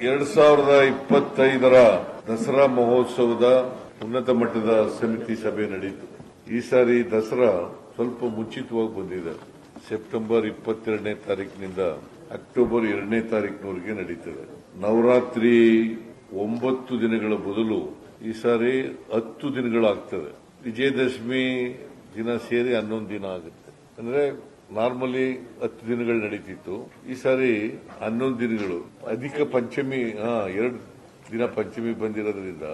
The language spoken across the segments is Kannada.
2025ರ ದಸರಾ ಮಹೋತ್ಸವದ ಉನ್ನತ ಮಟ್ಟದ ಸಮಿತಿ ಸಭೆ ನಡೆಯಿತು. ಈ ಸಾರಿ ದಸರಾ ಸ್ವಲ್ಪ ಮುಂಚಿತವಾಗಿ ಬಂದಿದೆ. ಸೆಪ್ಟೆಂಬರ್ 22ನೇ ತಾರೀಕಿನಿಂದ ಅಕ್ಟೋಬರ್ 2ನೇ ತಾರೀಕಿನವರೆಗೆ ನಡೀತದೆ. ನವರಾತ್ರಿ 9 ದಿನಗಳ ಬದಲು ಈ ಸಾರಿ 10 ದಿನಗಳಾಗ್ತದೆ. ವಿಜಯದಶಮಿ ದಿನ ಸೇರಿ 11 ದಿನ ಆಗುತ್ತೆ. ಅಂದ್ರೆ ನಾರ್ಮಲಿ 10 ದಿನಗಳು ನಡೀತಿತ್ತು. ಈ ಸಾರಿ 11 ದಿನಗಳು. ಅಧಿಕ ಪಂಚಮಿ 2 ದಿನ ಪಂಚಮಿ ಬಂದಿರೋದ್ರಿಂದ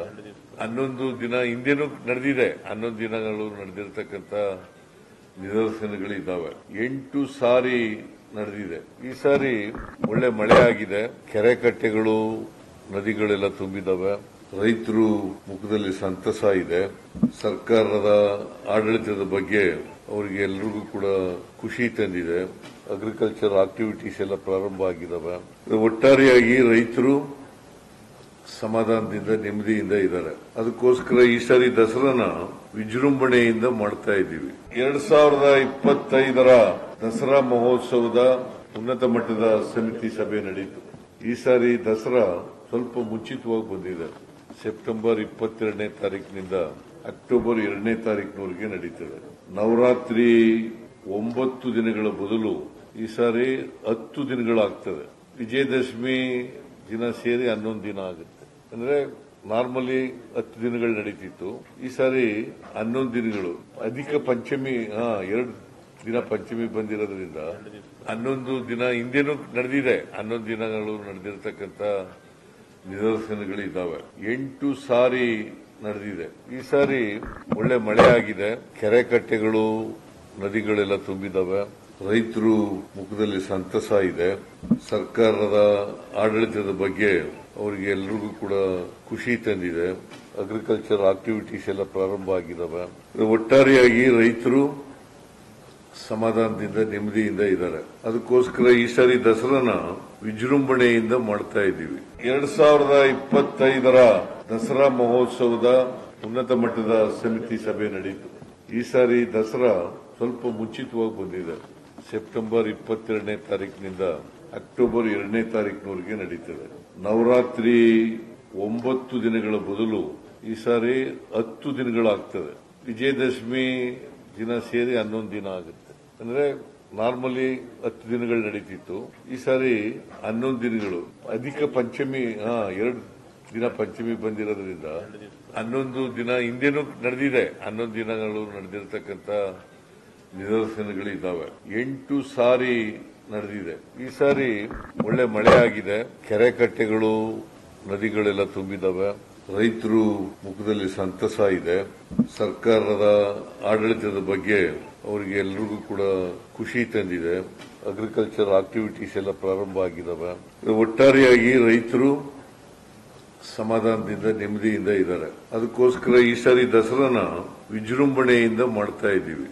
11 ದಿನ ಹಿಂದೆನೂ ನಡೆದಿದೆ. 11 ದಿನಗಳು ನಡೆದಿರತಕ್ಕಂತ ನಿದರ್ಶನಗಳಿದ್ದಾವೆ. 8 ಸಾರಿ ನಡೆದಿದೆ. ಈ ಸಾರಿ ಒಳ್ಳೆ ಮಳೆ ಆಗಿದೆ. ಕೆರೆ ಕಟ್ಟೆಗಳು ನದಿಗಳೆಲ್ಲ ತುಂಬಿದಾವೆ. ರೈತರು ಮುಖದಲ್ಲಿ ಸಂತಸ ಇದೆ. ಸರ್ಕಾರದ ಆಡಳಿತದ ಬಗ್ಗೆ ಅವರಿಗೆ ಎಲ್ಲರಿಗೂ ಕೂಡ ಖುಷಿ ತಂದಿದೆ. ಅಗ್ರಿಕಲ್ಚರ್ ಆಕ್ಟಿವಿಟೀಸ್ ಎಲ್ಲ ಪ್ರಾರಂಭ ಆಗಿದಾವೆ. ಒಟ್ಟಾರೆಯಾಗಿ ರೈತರು ಸಮಾಧಾನದಿಂದ ನೆಮ್ಮದಿಯಿಂದ ಇದ್ದಾರೆ. ಅದಕ್ಕೋಸ್ಕರ ಈ ಸಾರಿ ದಸರಾನ ವಿಜೃಂಭಣೆಯಿಂದ ಮಾಡ್ತಾ ಇದ್ದೀವಿ. 2025ರ ದಸರಾ ಮಹೋತ್ಸವದ ಉನ್ನತ ಮಟ್ಟದ ಸಮಿತಿ ಸಭೆ ನಡೆಯಿತು. ಈ ಸಾರಿ ದಸರಾ ಸ್ವಲ್ಪ ಮುಂಚಿತವಾಗಿ ಬಂದಿದೆ. ಸೆಪ್ಟೆಂಬರ್ 22ನೇ ತಾರೀಕಿನಿಂದ ಅಕ್ಟೋಬರ್ 2ನೇ ತಾರೀಕಿನವರೆಗೆ ನಡೀತದೆ. ನವರಾತ್ರಿ 9 ದಿನಗಳ ಬದಲು ಈ ಸಾರಿ 10 ದಿನಗಳಾಗ್ತದೆ. ವಿಜಯದಶಮಿ ದಿನ ಸೇರಿ 11 ದಿನ ಆಗುತ್ತೆ. ಅಂದ್ರೆ ನಾರ್ಮಲಿ 10 ದಿನಗಳು ನಡೀತಿತ್ತು. ಈ ಸಾರಿ 11 ದಿನಗಳು. ಅಧಿಕ ಪಂಚಮಿ 2 ದಿನ ಪಂಚಮಿ ಬಂದಿರೋದ್ರಿಂದ 11 ದಿನ ಹಿಂದೆನೂ ನಡೆದಿದೆ. 11 ದಿನಗಳು ನಡೆದಿರತಕ್ಕಂತ ನಿದರ್ಶನಗಳಿದ್ದಾವೆ. 8 ಸಾರಿ ನಡೆದಿದೆ. ಈ ಸಾರಿ ಒಳ್ಳೆ ಮಳೆ ಆಗಿದೆ. ಕೆರೆ ಕಟ್ಟೆಗಳು ನದಿಗಳೆಲ್ಲ ತುಂಬಿದಾವೆ. ರೈತರು ಮುಖದಲ್ಲಿ ಸಂತಸ ಇದೆ. ಸರ್ಕಾರದ ಆಡಳಿತದ ಬಗ್ಗೆ ಅವರಿಗೆ ಎಲ್ಲರಿಗೂ ಕೂಡ ಖುಷಿ ತಂದಿದೆ. ಅಗ್ರಿಕಲ್ಚರ್ ಆಕ್ಟಿವಿಟೀಸ್ ಎಲ್ಲ ಪ್ರಾರಂಭ ಆಗಿದಾವೆ. ಒಟ್ಟಾರೆಯಾಗಿ ರೈತರು ಸಮಾಧಾನದಿಂದ ನೆಮ್ಮದಿಯಿಂದ ಇದ್ದಾರೆ. ಅದಕ್ಕೋಸ್ಕರ ಈ ಸಾರಿ ದಸರಾನ ವಿಜೃಂಭಣೆಯಿಂದ ಮಾಡ್ತಾ ಇದ್ದೀವಿ. 2025ರ ದಸರಾ ಮಹೋತ್ಸವದ ಉನ್ನತ ಮಟ್ಟದ ಸಮಿತಿ ಸಭೆ ನಡೆಯಿತು. ಈ ಸಾರಿ ದಸರಾ ಸ್ವಲ್ಪ ಮುಂಚಿತವಾಗಿ ಬಂದಿದೆ. ಸೆಪ್ಟೆಂಬರ್ 22ನೇ ತಾರೀಕಿನಿಂದ ಅಕ್ಟೋಬರ್ 2ನೇ ತಾರೀಕಿನವರೆಗೆ ನಡೀತದೆ. ನವರಾತ್ರಿ 9 ದಿನಗಳ ಬದಲು ಈ ಸಾರಿ 10 ದಿನಗಳಾಗ್ತದೆ. ವಿಜಯದಶಮಿ ದಿನ ಸೇರಿ 11 ದಿನ ಆಗುತ್ತೆ. ಅಂದ್ರೆ ನಾರ್ಮಲಿ 10 ದಿನಗಳು ನಡೀತಿತ್ತು. ಈ ಸಾರಿ 11 ದಿನಗಳು. ಅಧಿಕ ಪಂಚಮಿ 2 ದಿನ ಪಂಚಮಿ ಬಂದಿರೋದ್ರಿಂದ 11 ದಿನ ಹಿಂದೆನೂ ನಡೆದಿದೆ. 11 ದಿನಗಳು ನಡೆದಿರತಕ್ಕಂತ ನಿದರ್ಶನಗಳಿದ್ದಾವೆ. 8 ಸಾರಿ ನಡೆದಿದೆ. ಈ ಸಾರಿ ಒಳ್ಳೆ ಮಳೆ ಆಗಿದೆ. ಕೆರೆ ಕಟ್ಟೆಗಳು ನದಿಗಳೆಲ್ಲ ತುಂಬಿದಾವೆ. ರೈತರು ಮುಖದಲ್ಲಿ ಸಂತಸ ಇದೆ. ಸರ್ಕಾರದ ಆಡಳಿತದ ಬಗ್ಗೆ ಅವರಿಗೆ ಎಲ್ಲರಿಗೂ ಕೂಡ ಖುಷಿ ತಂದಿದೆ. ಅಗ್ರಿಕಲ್ಚರ್ ಆಕ್ಟಿವಿಟೀಸ್ ಎಲ್ಲ ಪ್ರಾರಂಭ ಆಗಿದಾವೆ. ಒಟ್ಟಾರೆಯಾಗಿ ರೈತರು ಸಮಾಧಾನದಿಂದ ನೆಮ್ಮದಿಯಿಂದ ಇದ್ದಾರೆ. ಅದಕ್ಕೋಸ್ಕರ ಈ ಸಾರಿ ದಸರಾನ ವಿಜೃಂಭಣೆಯಿಂದ ಮಾಡ್ತಾ ಇದ್ದೀವಿ.